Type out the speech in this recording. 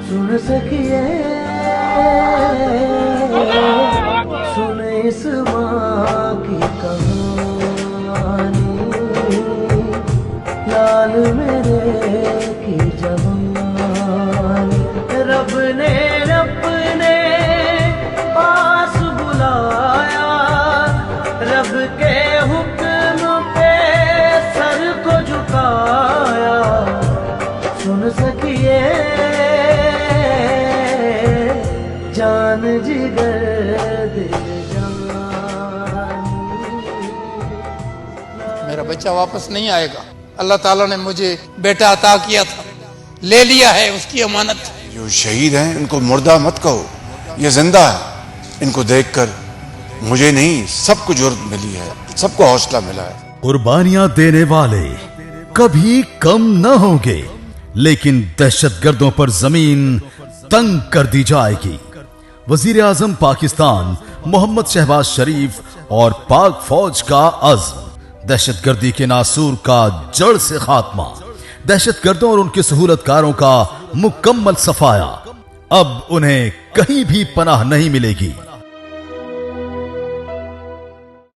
सुन सकिए सुन इस माँ की कहानी, लाल मेरे की जवानी। रब ने अपने पास बुलाया, रब के हुक्म पे सर को झुकाया। सुन सकिए जान जिगर दिल जानी। मेरा बच्चा वापस नहीं आएगा। अल्लाह ताला ने मुझे बेटा अता किया था, ले लिया है, उसकी अमानत। जो शहीद हैं इनको मुर्दा मत कहो, ये जिंदा है। इनको देखकर मुझे नहीं सबको जुर्रत मिली है, सबको हौसला मिला है। कुर्बानियां देने वाले कभी कम न होंगे, लेकिन दहशतगर्दों पर जमीन तंग कर दी जाएगी। वजीर आजम पाकिस्तान मोहम्मद शहबाज शरीफ और पाक फौज का अज़्म, दहशतगर्दी के नासूर का जड़ से खात्मा, दहशतगर्दों और उनके सहूलतकारों का मुकम्मल सफाया। अब उन्हें कहीं भी पनाह नहीं मिलेगी।